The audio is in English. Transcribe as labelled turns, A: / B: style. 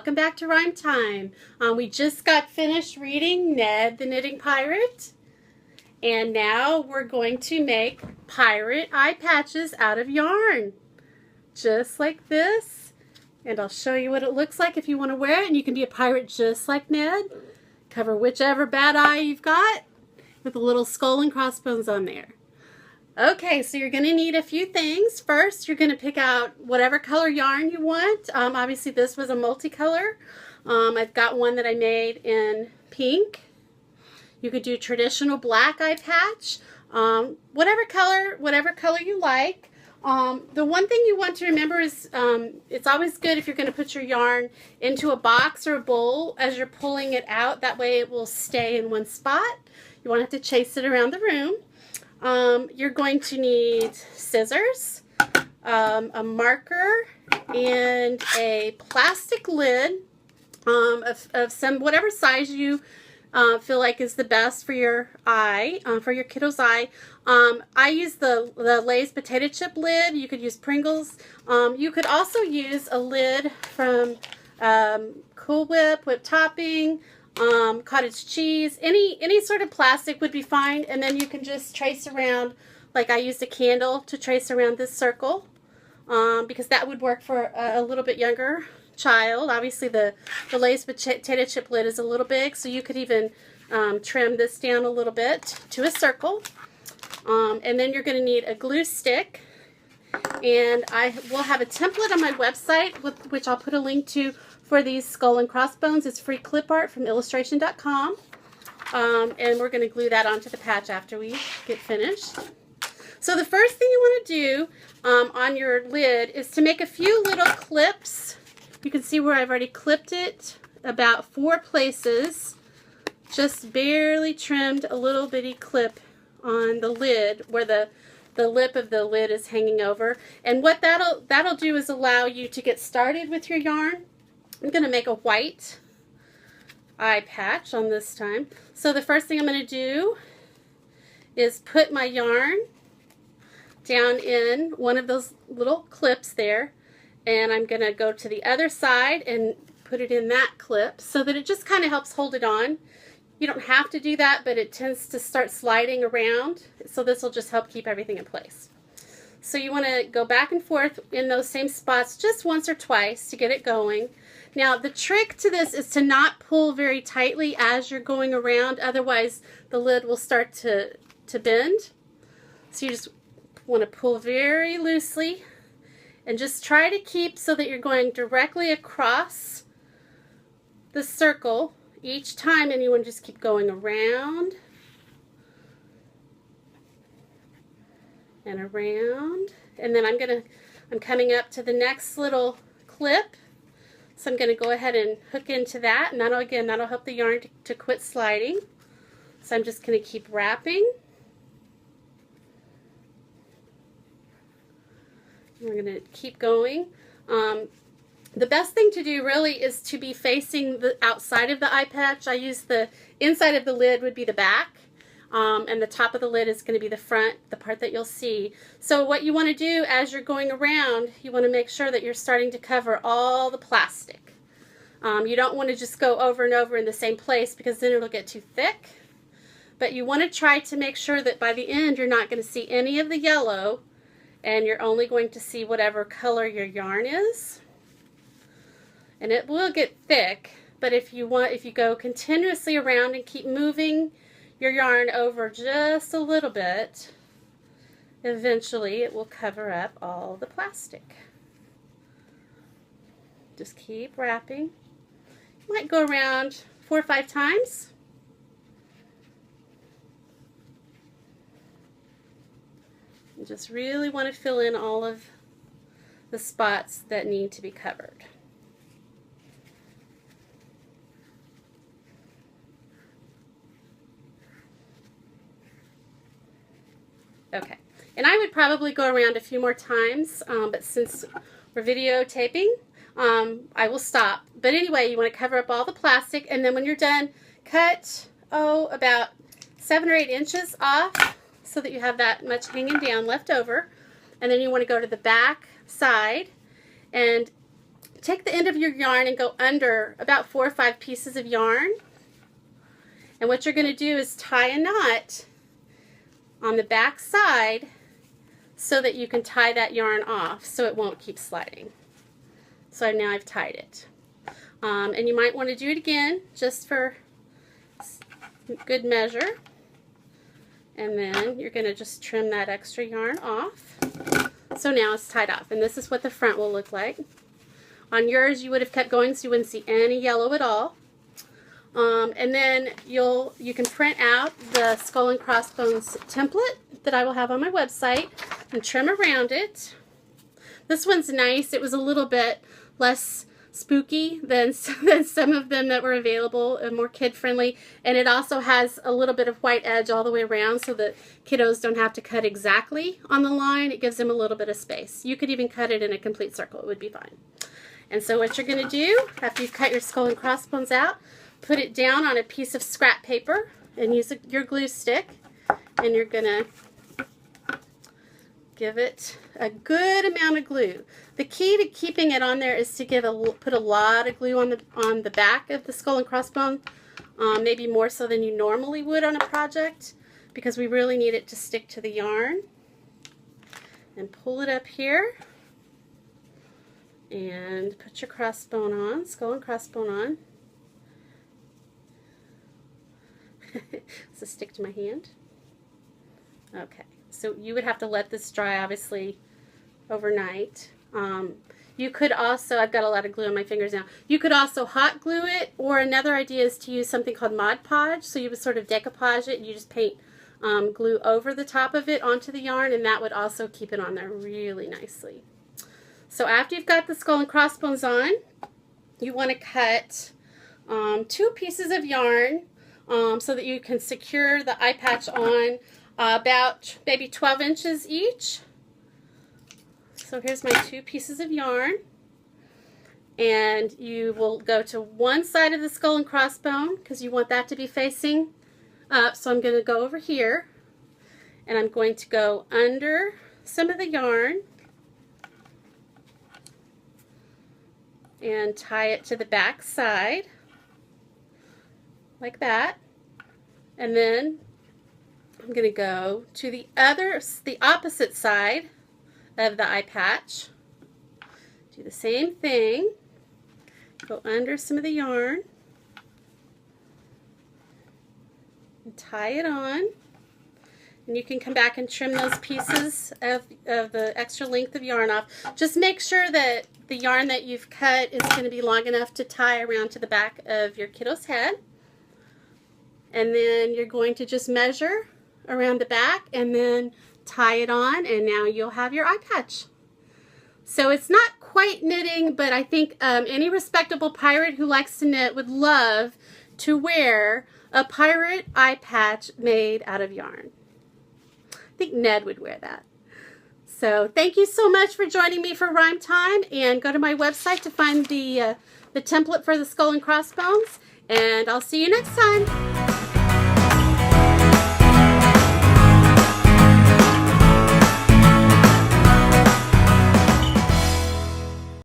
A: welcome back to Rhyme Time. We just got finished reading Ned the Knitting Pirate, and now we're going to make pirate eye patches out of yarn, just like this. And I'll show you what it looks like if you want to wear it, and you can be a pirate just like Ned. Cover whichever bad eye you've got with a little skull and crossbones on there. Okay, so you're going to need a few things. First, you're going to pick out whatever color yarn you want. Obviously, this was a multicolor. I've got one that I made in pink. You could do traditional black eye patch. Whatever color you like. The one thing you want to remember is it's always good if you're going to put your yarn into a box or a bowl as you're pulling it out. That way it will stay in one spot. You won't have to chase it around the room. You're going to need scissors, a marker, and a plastic lid of some whatever size you feel like is the best for your eye, for your kiddo's eye. I use the Lay's potato chip lid. You could use Pringles. You could also use a lid from Cool Whip, whipped topping, cottage cheese, any sort of plastic would be fine. And then you can just trace around, like I used a candle to trace around this circle, because that would work for a little bit younger child. Obviously the Lay's potato chip lid is a little big, so you could even trim this down a little bit to a circle. And then you're going to need a glue stick, and I will have a template on my website, which I'll put a link to, for these skull and crossbones. It's free clip art from illustration.com. And we're going to glue that onto the patch after we get finished. So the first thing you want to do on your lid is to make a few little clips. You can see where I've already clipped it about 4 places. Just barely trimmed a little bitty clip on the lid where the lip of the lid is hanging over. And what that'll do is allow you to get started with your yarn. I'm going to make a white eye patch on this time. So the first thing I'm going to do is put my yarn down in one of those little clips there, and I'm going to go to the other side and put it in that clip so that it just kind of helps hold it on. You don't have to do that, but it tends to start sliding around, so this will just help keep everything in place. So you want to go back and forth in those same spots just once or twice to get it going. Now the trick to this is to not pull very tightly as you're going around, otherwise the lid will start to bend. So you just want to pull very loosely and just try to keep so that you're going directly across the circle each time, and you want to just keep going around and around. And then I'm coming up to the next little clip. So I'm going to go ahead and hook into that, and that'll help the yarn to quit sliding. So I'm just going to keep wrapping. We're going to keep going. The best thing to do really is to be facing the outside of the eye patch. I use the inside of the lid would be the back, and the top of the lid is going to be the front, the part that you'll see. So what you want to do as you're going around, you want to make sure that you're starting to cover all the plastic. You don't want to just go over and over in the same place, because then it'll get too thick. But you want to try to make sure that by the end you're not going to see any of the yellow, and you're only going to see whatever color your yarn is. And it will get thick, but if you go continuously around and keep moving your yarn over just a little bit, eventually it will cover up all the plastic. Just keep wrapping. You might go around 4 or 5 times. You just really want to fill in all of the spots that need to be covered. Okay, and I would probably go around a few more times, but since we're videotaping, I will stop. But anyway, you want to cover up all the plastic, and then when you're done, cut, about 7 or 8 inches off so that you have that much hanging down left over. And then you want to go to the back side, and take the end of your yarn and go under about 4 or 5 pieces of yarn. And what you're going to do is tie a knot on the back side so that you can tie that yarn off so it won't keep sliding. So now I've tied it. And you might want to do it again just for good measure. And then you're going to just trim that extra yarn off. So now it's tied off, and this is what the front will look like. On yours you would have kept going so you wouldn't see any yellow at all. And then you can print out the skull and crossbones template that I will have on my website and trim around it. This one's nice. It was a little bit less spooky than some of them that were available and more kid-friendly, and it also has a little bit of white edge all the way around so that kiddos don't have to cut exactly on the line. It gives them a little bit of space. You could even cut it in a complete circle. It would be fine. And so what you're going to do after you've cut your skull and crossbones out, put it down on a piece of scrap paper and use your glue stick, and you're going to give it a good amount of glue. The key to keeping it on there is to put a lot of glue on the back of the skull and crossbone, maybe more so than you normally would on a project, because we really need it to stick to the yarn. And pull it up here and put your crossbone on, skull and crossbone on. Does it stick to my hand? Okay, so you would have to let this dry obviously overnight. You could also, I've got a lot of glue on my fingers now, you could also hot glue it, or another idea is to use something called Mod Podge. So you would sort of decoupage it and you just paint glue over the top of it onto the yarn, and that would also keep it on there really nicely. So after you've got the skull and crossbones on, you want to cut 2 pieces of yarn so that you can secure the eye patch on about maybe 12 inches each. So here's my 2 pieces of yarn, and you will go to one side of the skull and crossbone because you want that to be facing up. So I'm going to go over here, and I'm going to go under some of the yarn and tie it to the back side like that, and then I'm going to go to the opposite side of the eye patch. Do the same thing. Go under some of the yarn and tie it on. And you can come back and trim those pieces of the extra length of yarn off. Just make sure that the yarn that you've cut is going to be long enough to tie around to the back of your kiddo's head. And then you're going to just measure around the back and then tie it on, and now you'll have your eye patch. So it's not quite knitting, but I think any respectable pirate who likes to knit would love to wear a pirate eye patch made out of yarn. I think Ned would wear that. So thank you so much for joining me for Rhyme Time, and go to my website to find the template for the skull and crossbones, and I'll see you next time.